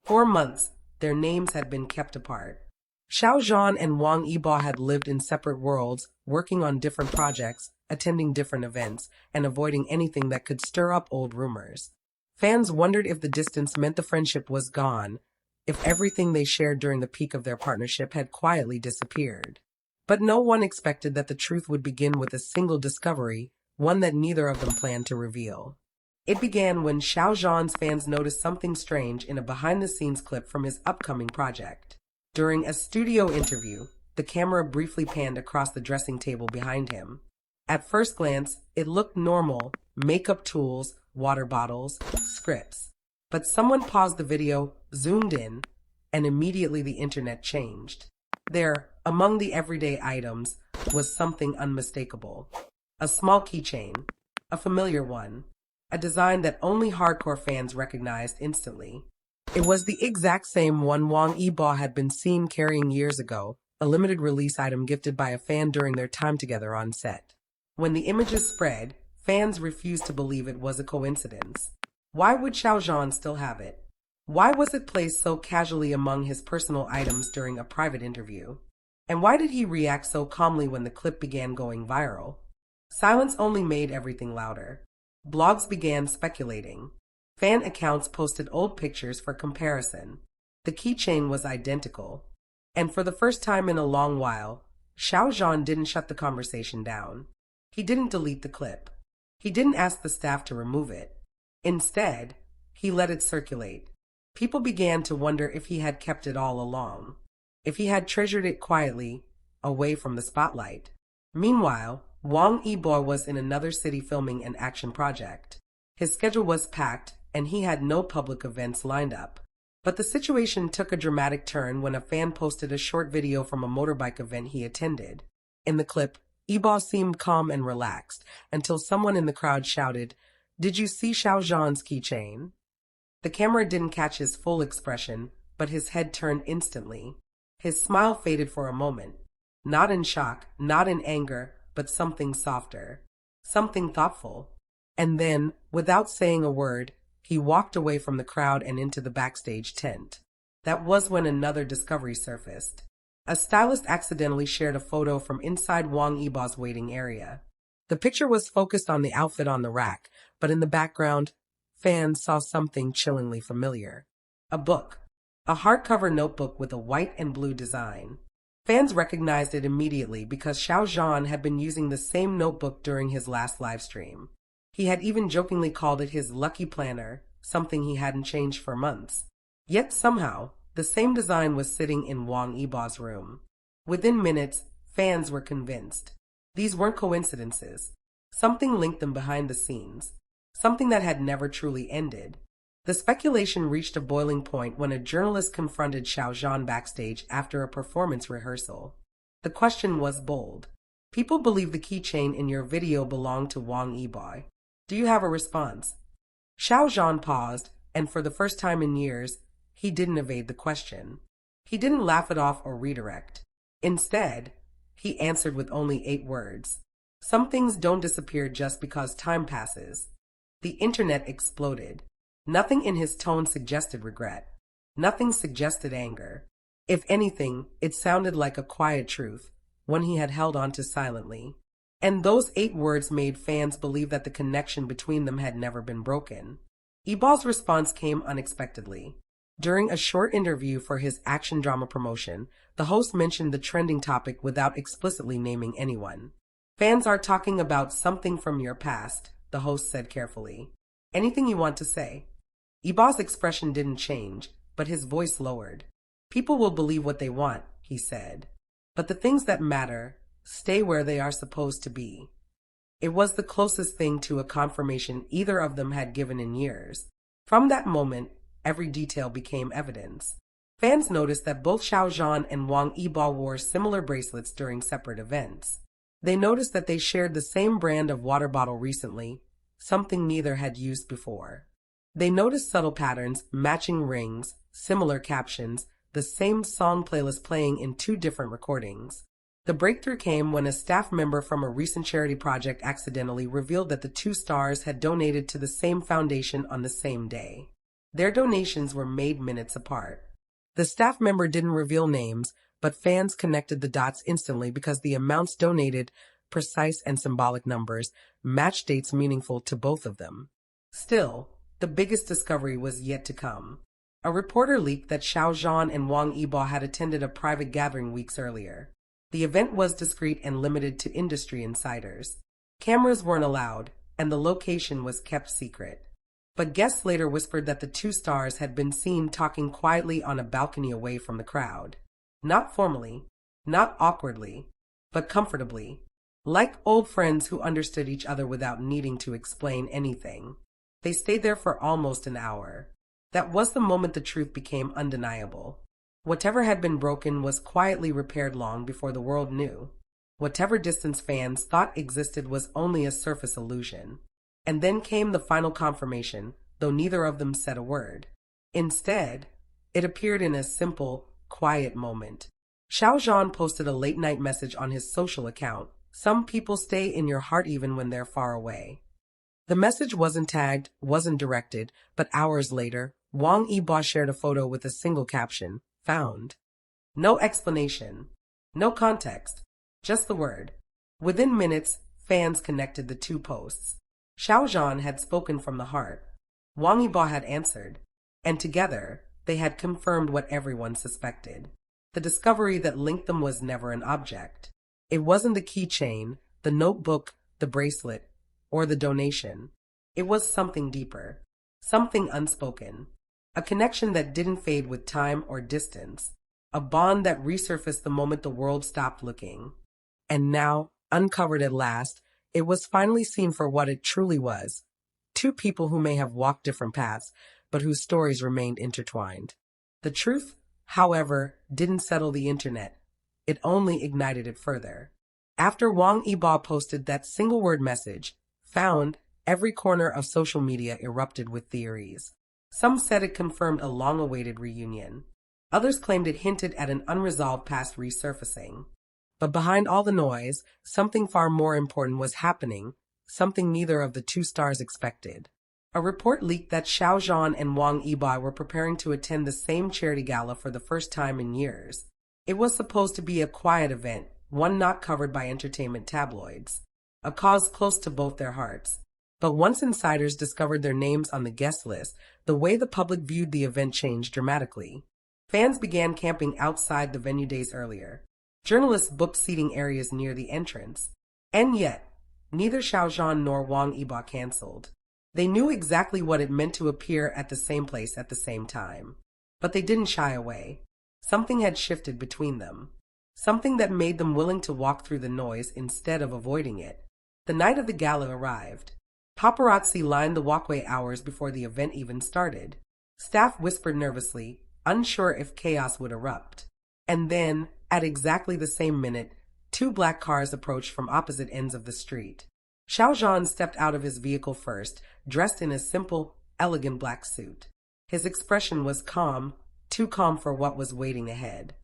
For months, their names had been kept apart. Xiao Zhan and Wang Yibo had lived in separate worlds, working on different projects, attending different events, and avoiding anything that could stir up old rumors. Fans wondered if the distance meant the friendship was gone, if everything they shared during the peak of their partnership had quietly disappeared. But no one expected that the truth would begin with a single discovery, one that neither of them planned to reveal. It began when Xiao Zhan's fans noticed something strange in a behind-the-scenes clip from his upcoming project. During a studio interview, the camera briefly panned across the dressing table behind him. At first glance, it looked normal: makeup tools, water bottles, scripts. But someone paused the video, zoomed in, and immediately the internet changed. There, among the everyday items, was something unmistakable. A small keychain, a familiar one, a design that only hardcore fans recognized instantly. It was the exact same one Wang Yibo had been seen carrying years ago, a limited release item gifted by a fan during their time together on set. When the images spread, fans refused to believe it was a coincidence. Why would Xiao Zhan still have it? Why was it placed so casually among his personal items during a private interview? And why did he react so calmly when the clip began going viral? Silence only made everything louder. Blogs began speculating. Fan accounts posted old pictures for comparison. The keychain was identical. And for the first time in a long while, Xiao Zhan didn't shut the conversation down. He didn't delete the clip. He didn't ask the staff to remove it. Instead, he let it circulate. People began to wonder if he had kept it all along, if he had treasured it quietly, away from the spotlight. Meanwhile, Wang Yibo was in another city filming an action project. His schedule was packed, and he had no public events lined up. But the situation took a dramatic turn when a fan posted a short video from a motorbike event he attended. In the clip, Yibo seemed calm and relaxed, until someone in the crowd shouted, "Did you see Xiao Zhan's keychain?" The camera didn't catch his full expression, but his head turned instantly. His smile faded for a moment. Not in shock, not in anger, but something softer. Something thoughtful. And then, without saying a word, he walked away from the crowd and into the backstage tent. That was when another discovery surfaced. A stylist accidentally shared a photo from inside Wang Yibo's waiting area. The picture was focused on the outfit on the rack, but in the background, fans saw something chillingly familiar. A book. A hardcover notebook with a white and blue design. Fans recognized it immediately because Xiao Zhan had been using the same notebook during his last livestream. He had even jokingly called it his lucky planner, something he hadn't changed for months. Yet somehow, the same design was sitting in Wang Yibo's room. Within minutes, fans were convinced. These weren't coincidences. Something linked them behind the scenes. Something that had never truly ended. The speculation reached a boiling point when a journalist confronted Xiao Zhan backstage after a performance rehearsal. The question was bold. "People believe the keychain in your video belonged to Wang Yibo. Do you have a response?" Xiao Zhan paused, and for the first time in years, he didn't evade the question. He didn't laugh it off or redirect. Instead, he answered with only 8 words. Some things don't disappear just because time passes. The internet exploded. Nothing in his tone suggested regret. Nothing suggested anger. If anything, it sounded like a quiet truth, one he had held on to silently. And those 8 words made fans believe that the connection between them had never been broken. Yibo's response came unexpectedly. During a short interview for his action drama promotion, the host mentioned the trending topic without explicitly naming anyone. "Fans are talking about something from your past," the host said carefully. "Anything you want to say?" Yibo's expression didn't change, but his voice lowered. "People will believe what they want," he said. "But the things that matter stay where they are supposed to be." It was the closest thing to a confirmation either of them had given in years. From that moment, every detail became evidence. Fans noticed that both Xiao Zhan and Wang Yibo wore similar bracelets during separate events. They noticed that they shared the same brand of water bottle recently, something neither had used before. They noticed subtle patterns, matching rings, similar captions, the same song playlist playing in 2 different recordings. The breakthrough came when a staff member from a recent charity project accidentally revealed that the 2 stars had donated to the same foundation on the same day. Their donations were made minutes apart. The staff member didn't reveal names, but fans connected the dots instantly because the amounts donated, precise and symbolic numbers, matched dates meaningful to both of them. Still, the biggest discovery was yet to come. A reporter leaked that Xiao Zhan and Wang Yibo had attended a private gathering weeks earlier. The event was discreet and limited to industry insiders. Cameras weren't allowed, and the location was kept secret. But guests later whispered that the two stars had been seen talking quietly on a balcony away from the crowd. Not formally, not awkwardly, but comfortably, like old friends who understood each other without needing to explain anything. They stayed there for almost an hour. That was the moment the truth became undeniable. Whatever had been broken was quietly repaired long before the world knew. Whatever distance fans thought existed was only a surface illusion. And then came the final confirmation, though neither of them said a word. Instead, it appeared in a simple, quiet moment. Xiao Zhan posted a late-night message on his social account. Some people stay in your heart even when they're far away. The message wasn't tagged, wasn't directed, but hours later, Wang Yibo shared a photo with a single caption, "Found." No explanation, no context, just the word. Within minutes, fans connected the two posts. Xiao Zhan had spoken from the heart. Wang Yibo had answered, and together, they had confirmed what everyone suspected. The discovery that linked them was never an object. It wasn't the keychain, the notebook, the bracelet, or the donation. It was something deeper, something unspoken, a connection that didn't fade with time or distance, a bond that resurfaced the moment the world stopped looking. And now, uncovered at last, it was finally seen for what it truly was. Two people who may have walked different paths, but whose stories remained intertwined. The truth, however, didn't settle the internet. It only ignited it further. After Wang Yibo posted that single-word message, "Found," every corner of social media erupted with theories. Some said it confirmed a long-awaited reunion. Others claimed it hinted at an unresolved past resurfacing. But behind all the noise, something far more important was happening, something neither of the two stars expected. A report leaked that Xiao Zhan and Wang Yibo were preparing to attend the same charity gala for the first time in years. It was supposed to be a quiet event, one not covered by entertainment tabloids, a cause close to both their hearts. But once insiders discovered their names on the guest list, the way the public viewed the event changed dramatically. Fans began camping outside the venue days earlier. Journalists booked seating areas near the entrance. And yet, neither Xiao Zhan nor Wang Yibo canceled. They knew exactly what it meant to appear at the same place at the same time. But they didn't shy away. Something had shifted between them. Something that made them willing to walk through the noise instead of avoiding it. The night of the gala arrived. Paparazzi lined the walkway hours before the event even started. Staff whispered nervously, unsure if chaos would erupt. And then, at exactly the same minute, two black cars approached from opposite ends of the street. Xiao Zhan stepped out of his vehicle first, dressed in a simple, elegant black suit. His expression was calm, too calm for what was waiting ahead.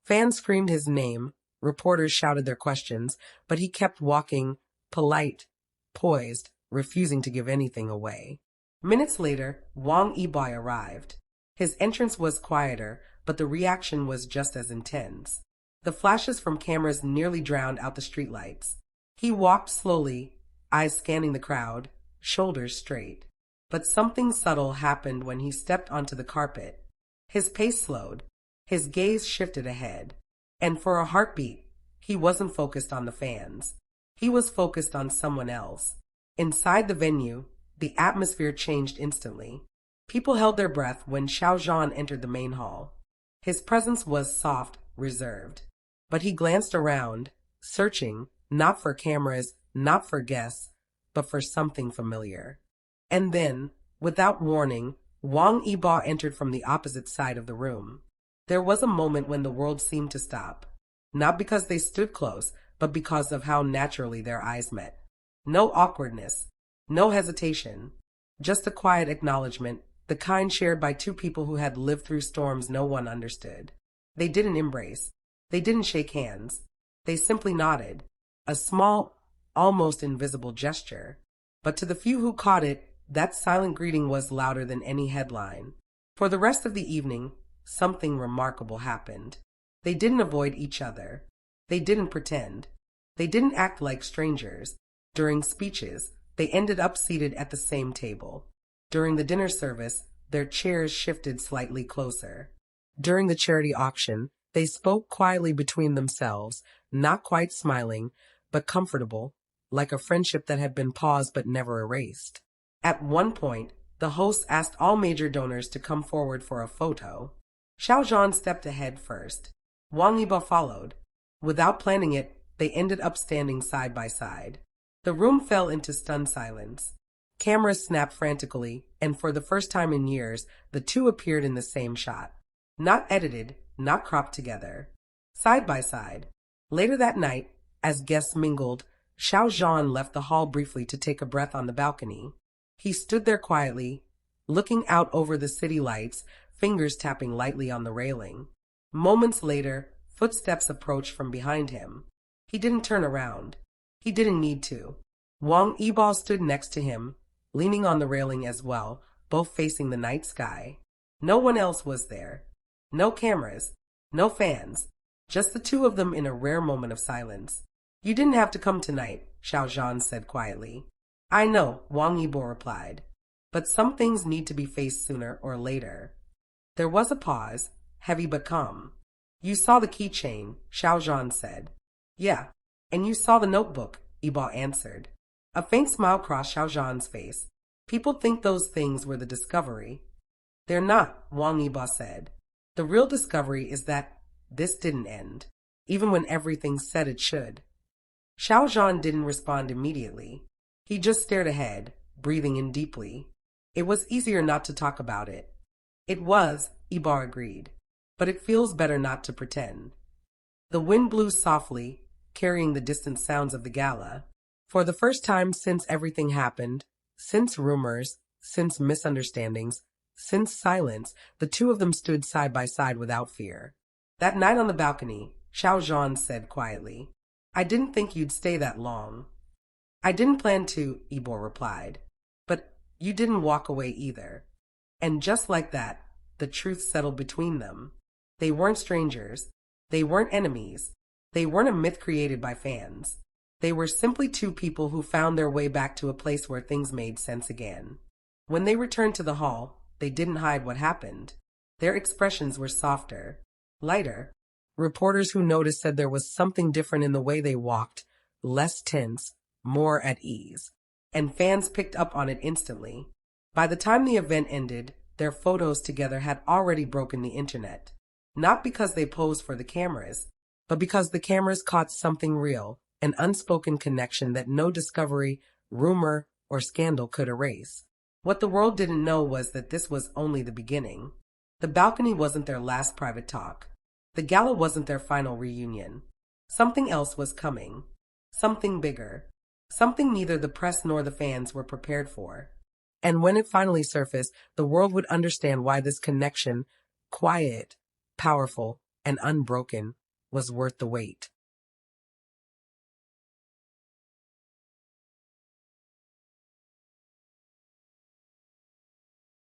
Fans screamed his name, reporters shouted their questions, but he kept walking, polite, poised, refusing to give anything away. Minutes later, Wang Yibo arrived. His entrance was quieter, but the reaction was just as intense. The flashes from cameras nearly drowned out the streetlights. He walked slowly, eyes scanning the crowd, shoulders straight. But something subtle happened when he stepped onto the carpet. His pace slowed. His gaze shifted ahead. And for a heartbeat, he wasn't focused on the fans. He was focused on someone else. Inside the venue, the atmosphere changed instantly. People held their breath when Xiao Zhan entered the main hall. His presence was soft, reserved. But he glanced around, searching, not for cameras, not for guests, but for something familiar. And then, without warning, Wang Yibo entered from the opposite side of the room. There was a moment when the world seemed to stop. Not because they stood close, but because of how naturally their eyes met. No awkwardness, no hesitation, just a quiet acknowledgement, the kind shared by two people who had lived through storms no one understood. They didn't embrace. They didn't shake hands. They simply nodded. A small, almost invisible gesture. But to the few who caught it, that silent greeting was louder than any headline. For the rest of the evening, something remarkable happened. They didn't avoid each other. They didn't pretend. They didn't act like strangers. During speeches, they ended up seated at the same table. During the dinner service, their chairs shifted slightly closer. During the charity auction, they spoke quietly between themselves, not quite smiling, but comfortable, like a friendship that had been paused but never erased. At one point, the host asked all major donors to come forward for a photo. Xiao Zhan stepped ahead first. Wang Yibo followed. Without planning it, they ended up standing side by side. The room fell into stunned silence. Cameras snapped frantically, and for the first time in years, the two appeared in the same shot. Not edited, not cropped together. Side by side. Later that night, as guests mingled, Xiao Zhan left the hall briefly to take a breath on the balcony. He stood there quietly, looking out over the city lights, fingers tapping lightly on the railing. Moments later, footsteps approached from behind him. He didn't turn around. He didn't need to. Wang Yibo stood next to him, leaning on the railing as well, both facing the night sky. No one else was there. No cameras. No fans. Just the two of them in a rare moment of silence. "You didn't have to come tonight," Xiao Zhan said quietly. "I know," Wang Yibo replied. "But some things need to be faced sooner or later." There was a pause, heavy but calm. "You saw the keychain," Xiao Zhan said. "Yeah. And you saw the notebook," Yibo answered. A faint smile crossed Xiao Zhan's face. "People think those things were the discovery." "They're not," Wang Yibo said. "The real discovery is that this didn't end, even when everything said it should." Xiao Zhan didn't respond immediately. He just stared ahead, breathing in deeply. It was easier not to talk about it. "It was," Yibo agreed. "But it feels better not to pretend." The wind blew softly, carrying the distant sounds of the gala. For the first time since everything happened, since rumors, since misunderstandings, since silence, the two of them stood side by side without fear. "That night on the balcony," Xiao Zhan said quietly, "I didn't think you'd stay that long." "I didn't plan to," Yibo replied. "But you didn't walk away either." And just like that, the truth settled between them. They weren't strangers. They weren't enemies. They weren't a myth created by fans. They were simply two people who found their way back to a place where things made sense again. When they returned to the hall, they didn't hide what happened. Their expressions were softer, lighter. Reporters who noticed said there was something different in the way they walked, less tense, more at ease. And fans picked up on it instantly. By the time the event ended, their photos together had already broken the internet. Not because they posed for the cameras, but because the cameras caught something real, an unspoken connection that no discovery, rumor, or scandal could erase. What the world didn't know was that this was only the beginning. The balcony wasn't their last private talk. The gala wasn't their final reunion. Something else was coming. Something bigger. Something neither the press nor the fans were prepared for. And when it finally surfaced, the world would understand why this connection, quiet, powerful, and unbroken, was worth the wait.